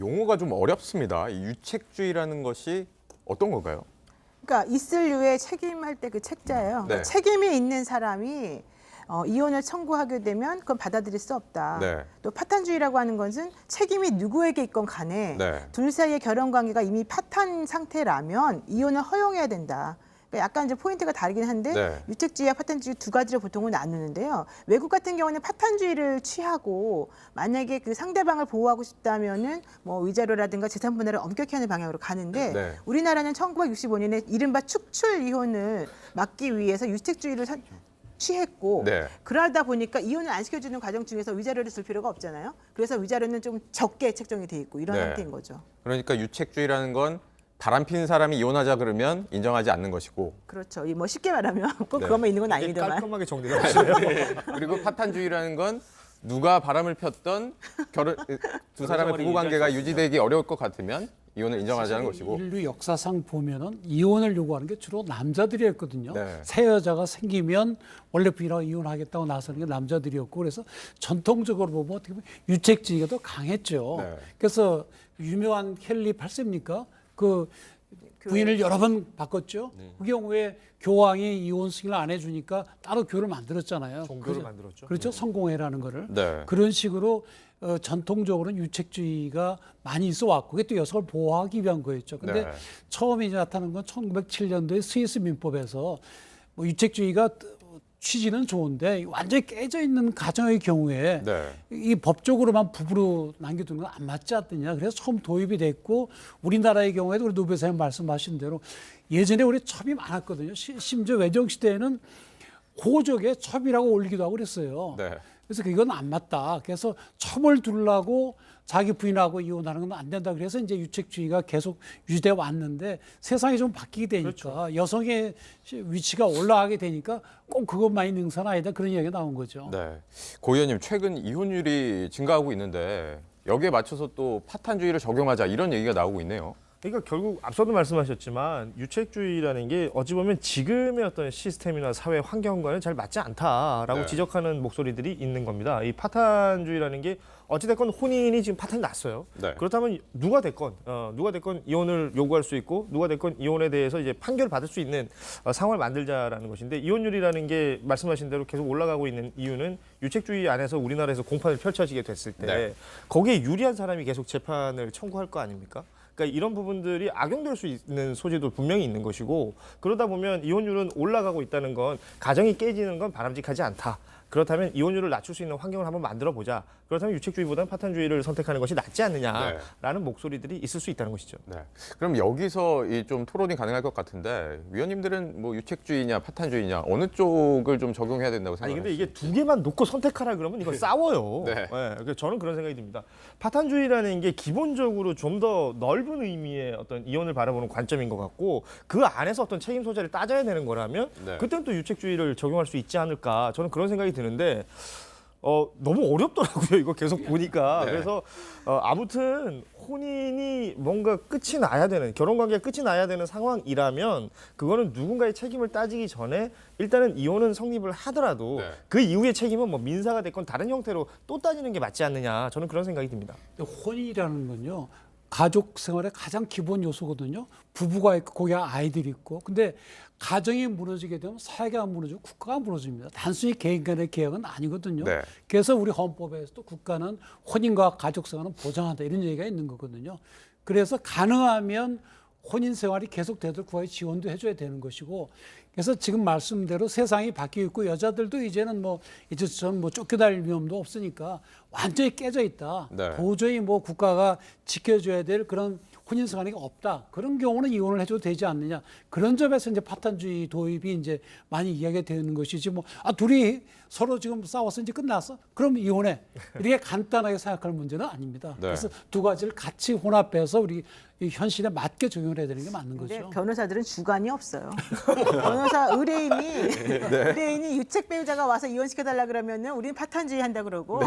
용어가 좀 어렵습니다. 이 유책주의라는 것이 어떤 건가요? 그러니까 있을 유에 책임할 때 그 책자예요. 그러니까 네. 책임이 있는 사람이 이혼을 청구하게 되면 그건 받아들일 수 없다. 네. 또 파탄주의라고 하는 것은 책임이 누구에게 있건 간에 네. 둘 사이의 결혼 관계가 이미 파탄 상태라면 이혼을 허용해야 된다. 그러니까 약간 이제 포인트가 다르긴 한데 네. 유책주의와 파탄주의 두 가지로 보통은 나누는데요. 외국 같은 경우는 파탄주의를 취하고 만약에 그 상대방을 보호하고 싶다면은 뭐 위자료라든가 재산 분할을 엄격히 하는 방향으로 가는데 네. 우리나라는 1965년에 이른바 축출 이혼을 막기 위해서 유책주의를 취했고 네. 그러다 보니까 이혼을 안 시켜주는 과정 중에서 위자료를 줄 필요가 없잖아요. 그래서 위자료는 좀 적게 책정이 돼 있고 이런 네. 상태인 거죠. 그러니까 유책주의라는 건 바람 피는 사람이 이혼하자 그러면 인정하지 않는 것이고, 그렇죠. 이 뭐 쉽게 말하면 꼭 네. 그것만 있는 건 되게 아닙니다만. 깔끔하게 정리를 하시네요. 그리고 파탄주의라는 건 누가 바람을 폈던 두 사람의 부부 관계가 유지되기 어려울 것 같으면 이혼을 인정하자는 것이고. 인류 역사상 보면은 이혼을 요구하는 게 주로 남자들이었거든요. 네. 새 여자가 생기면 원래 부인하고 이혼하겠다고 나서는 게 남자들이었고, 그래서 전통적으로 보면 어떻게 보면 유책주의가 더 강했죠. 네. 그래서 유명한 켈리 8세입니까? 그 부인을 여러 번 바꿨죠. 그 경우에 교황이 이혼 승인을 안 해주니까 따로 교를 만들었잖아요. 종교를 만들었죠. 그렇죠. 성공회라는 거를. 네. 그런 식으로 전통적으로는 유책주의가 많이 있어 왔고, 그게 또 여성을 보호하기 위한 거였죠. 근데 네. 처음에 이제 나타난 건 1907년도에 스위스 민법에서 뭐 유책주의가 취지는 좋은데 완전히 깨져 있는 가정의 경우에 네. 이 법적으로만 부부로 남겨두는 건 안 맞지 않느냐. 그래서 처음 도입이 됐고, 우리나라의 경우에도 우리 노 변호사님 말씀하신 대로 예전에 우리 첩이 많았거든요. 심지어 외정 시대에는 호적에 첩이라고 올리기도 하고 그랬어요. 네. 그래서 그건 안 맞다. 그래서 첩을 두려고 자기 부인하고 이혼하는 건 안 된다. 그래서 이제 유책주의가 계속 유지돼 왔는데 세상이 좀 바뀌게 되니까 그렇죠. 여성의 위치가 올라가게 되니까 꼭 그것만이 능사는 아니다. 그런 이야기가 나온 거죠. 네. 고 의원님, 최근 이혼율이 증가하고 있는데 여기에 맞춰서 또 파탄주의를 적용하자 이런 얘기가 나오고 있네요. 그러니까 결국 앞서도 말씀하셨지만 유책주의라는 게 어찌 보면 지금의 어떤 시스템이나 사회 환경과는 잘 맞지 않다라고 네. 지적하는 목소리들이 있는 겁니다. 이 파탄주의라는 게 어찌됐건 혼인이 지금 파탄이 났어요. 네. 그렇다면 누가 됐건 이혼을 요구할 수 있고 누가 됐건 이혼에 대해서 이제 판결을 받을 수 있는 상황을 만들자라는 것인데, 이혼율이라는 게 말씀하신 대로 계속 올라가고 있는 이유는 유책주의 안에서 우리나라에서 공판을 펼쳐지게 됐을 때 네. 거기에 유리한 사람이 계속 재판을 청구할 거 아닙니까? 그러니까 이런 부분들이 악용될 수 있는 소지도 분명히 있는 것이고, 그러다 보면 이혼율은 올라가고 있다는 건 가정이 깨지는 건 바람직하지 않다. 그렇다면 이혼율을 낮출 수 있는 환경을 한번 만들어 보자. 그렇다면 유책주의보다는 파탄주의를 선택하는 것이 낫지 않느냐라는 목소리들이 있을 수 있다는 것이죠. 네. 그럼 여기서 이 좀 토론이 가능할 것 같은데, 위원님들은 뭐 유책주의냐 파탄주의냐 어느 쪽을 좀 적용해야 된다고 아니 근데 생각하세요? 이게 두 개만 놓고 선택하라 그러면 이거 싸워요. 네. 그래서 저는 그런 생각이 듭니다. 파탄주의라는 게 기본적으로 좀 더 넓은 의미의 어떤 이혼을 바라보는 관점인 것 같고, 그 안에서 어떤 책임 소재를 따져야 되는 거라면 네. 그때는 또 유책주의를 적용할 수 있지 않을까, 저는 그런 생각이 드는데 너무 어렵더라고요. 이거 계속 보니까. 네. 그래서 아무튼 혼인이 뭔가 끝이 나야 되는, 결혼관계가 끝이 나야 되는 상황이라면 그거는 누군가의 책임을 따지기 전에 일단은 이혼은 성립을 하더라도 네. 그 이후의 책임은 뭐 민사가 됐건 다른 형태로 또 따지는 게 맞지 않느냐, 저는 그런 생각이 듭니다. 혼인이라는 건요, 가족 생활의 가장 기본 요소거든요. 부부가 있고 거기에 아이들이 있고. 근데 가정이 무너지게 되면 사회가 무너지고 국가가 무너집니다. 단순히 개인 간의 계약은 아니거든요. 네. 그래서 우리 헌법에서도 국가는 혼인과 가족 생활은 보장한다, 이런 얘기가 있는 거거든요. 그래서 가능하면 혼인 생활이 계속되도록 국가의 지원도 해줘야 되는 것이고, 그래서 지금 말씀대로 세상이 바뀌고 있고 여자들도 이제는 뭐 이제 전 뭐 쫓겨다닐 위험도 없으니까 완전히 깨져 있다. 네. 도저히 뭐 국가가 지켜줘야 될 그런 혼인 생활이 없다. 그런 경우는 이혼을 해줘도 되지 않느냐. 그런 점에서 이제 파탄주의 도입이 이제 많이 이야기가 되는 것이지, 뭐 둘이 서로 지금 싸워서 이제 끝났어? 그럼 이혼해. 이렇게 간단하게 생각할 문제는 아닙니다. 네. 그래서 두 가지를 같이 혼합해서 우리 이 현실에 맞게 적용을 해야 되는 게 맞는 근데 거죠. 변호사들은 주관이 없어요. 변호사 의뢰인이 유책 배우자가 와서 이혼시켜달라 그러면은 우리는 파탄주의 한다 그러고,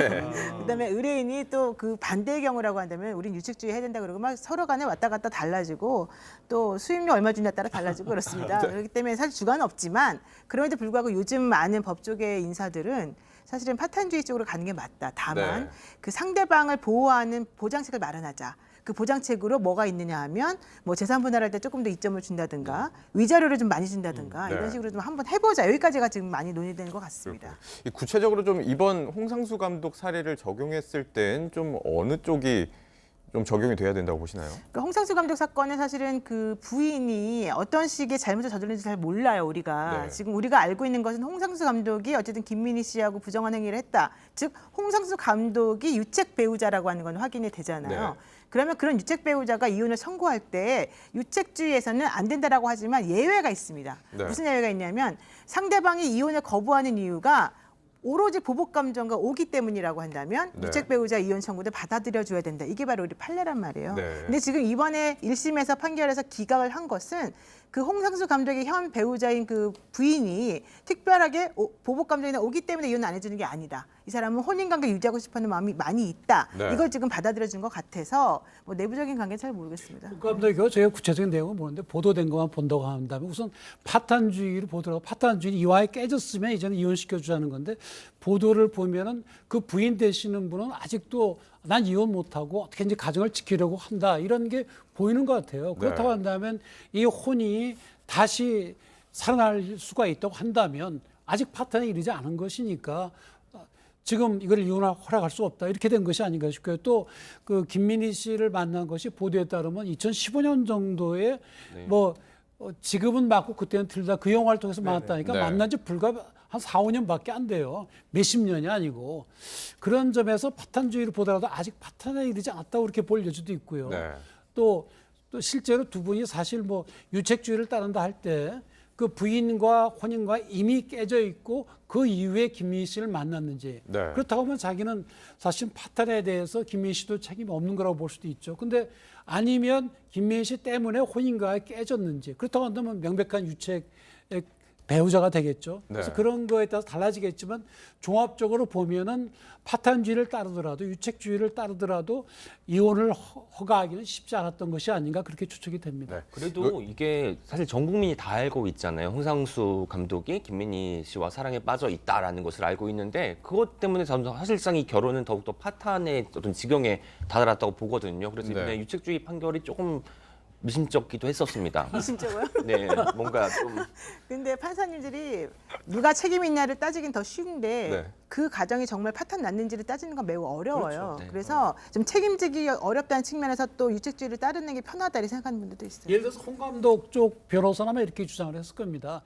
그다음에 의뢰인이 또 그 반대의 경우라고 한다면 우리는 유책주의 해야 된다 그러고 막 서로 간에 왔다 갔다 달라지고, 또 수임료 얼마 주냐에 따라 달라지고 그렇습니다. 그렇기 때문에 사실 주관은 없지만, 그럼에도 불구하고 요즘 많은 법조계 인사들은 사실은 파탄주의 쪽으로 가는 게 맞다. 다만 네. 그 상대방을 보호하는 보장책을 마련하자. 그 보장책으로 뭐가 있느냐 하면 뭐 재산 분할할 때 조금 더 이점을 준다든가 위자료를 좀 많이 준다든가 네. 이런 식으로 좀 한번 해보자. 여기까지가 지금 많이 논의되는 것 같습니다. 이 구체적으로 좀 이번 홍상수 감독 사례를 적용했을 땐 좀 어느 쪽이 좀 적용이 돼야 된다고 보시나요? 그러니까 홍상수 감독 사건은 사실은 그 부인이 어떤 식의 잘못을 저질렀는지 잘 몰라요, 우리가. 네. 지금 우리가 알고 있는 것은 홍상수 감독이 어쨌든 김민희 씨하고 부정한 행위를 했다. 즉 홍상수 감독이 유책 배우자라고 하는 건 확인이 되잖아요. 네. 그러면 그런 유책 배우자가 이혼을 청구할 때 유책주의에서는 안 된다라고 하지만 예외가 있습니다. 네. 무슨 예외가 있냐면 상대방이 이혼을 거부하는 이유가 오로지 보복 감정과 오기 때문이라고 한다면 네. 유책 배우자 이혼 청구도 받아들여 줘야 된다. 이게 바로 우리 판례란 말이에요. 네. 근데 지금 이번에 1심에서 판결에서 기각을 한 것은 그 홍상수 감독의 현 배우자인 그 부인이 특별하게 보복 감정이나 오기 때문에 이혼 안 해주는 게 아니다. 이 사람은 혼인관계 유지하고 싶어하는 마음이 많이 있다. 네. 이걸 지금 받아들여 준 것 같아서 뭐 내부적인 관계는 잘 모르겠습니다. 국감독이요. 저희가 구체적인 내용은 모르는데 보도된 것만 본다고 한다면 우선 파탄주의를 보더라도 파탄주의 이화에 깨졌으면 이제는 이혼시켜 주자는 건데 보도를 보면은 그 부인 되시는 분은 아직도 난 이혼 못하고 어떻게 이제 가정을 지키려고 한다 이런 게 보이는 것 같아요. 그렇다고 한다면 이 혼이 다시 살아날 수가 있다고 한다면 아직 파탄에 이르지 않은 것이니까 지금 이걸 이혼을 허락할 수 없다 이렇게 된 것이 아닌가 싶고요. 또 그 김민희 씨를 만난 것이 보도에 따르면 2015년 정도에 뭐 지금은 맞고 그때는 틀리다 그 영화를 통해서 만났다니까 네. 만난 지 불과 한 4, 5년밖에 안 돼요. 몇십 년이 아니고 그런 점에서 파탄주의를 보더라도 아직 파탄에 이르지 않았다고 그렇게 볼 여지도 있고요. 네. 또 실제로 두 분이 사실 뭐 유책주의를 따른다 할 때 그 부인과 혼인과 이미 깨져 있고 그 이후에 김민희 씨를 만났는지 네. 그렇다고 하면 자기는 사실 파탄에 대해서 김민희 씨도 책임이 없는 거라고 볼 수도 있죠. 근데 아니면 김민희 씨 때문에 혼인과가 깨졌는지 그렇다고 한다면 명백한 유책 배우자가 되겠죠. 그래서 네. 그런 거에 따라서 달라지겠지만 종합적으로 보면은 파탄주의를 따르더라도 유책주의를 따르더라도 이혼을 허가하기는 쉽지 않았던 것이 아닌가 그렇게 추측이 됩니다. 네. 그래도 이게 사실 전 국민이 다 알고 있잖아요. 홍상수 감독이 김민희 씨와 사랑에 빠져 있다라는 것을 알고 있는데 그것 때문에 저는 사실상 이 결혼은 더욱더 파탄의 어떤 지경에 다다랐다고 보거든요. 그래서 네. 이번에 유책주의 판결이 조금 미심쩍기도 했었습니다. 진짜요? 네, 뭔가 좀 근데 판사님들이 누가 책임 있냐를 따지긴 더 쉬운데 네. 그 가정이 정말 파탄 났는지를 따지는 건 매우 어려워요. 그렇죠. 네. 그래서 좀 책임지기 어렵다는 측면에서 또 유책주의를 따르는 게 편하다 이렇게 생각하는 분들도 있어요. 예를 들어서 홍 감독 쪽 변호사라면 이렇게 주장을 했을 겁니다.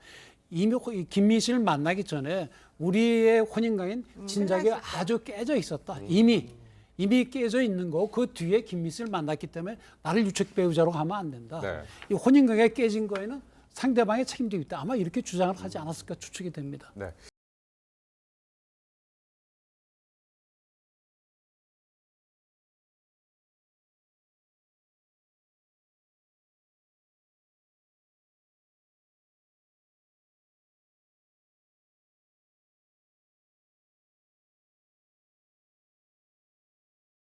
이미 김민희 씨를 만나기 전에 우리의 혼인관계는 진작에 아주 깨져 있었다. 이미 깨져 있는 거 그 뒤에 김민희 씨를 만났기 때문에 나를 유책 배우자로 하면 안 된다. 네. 이 혼인관계가 깨진 거에는 상대방의 책임도 있다. 아마 이렇게 주장을 하지 않았을까 추측이 됩니다. 네.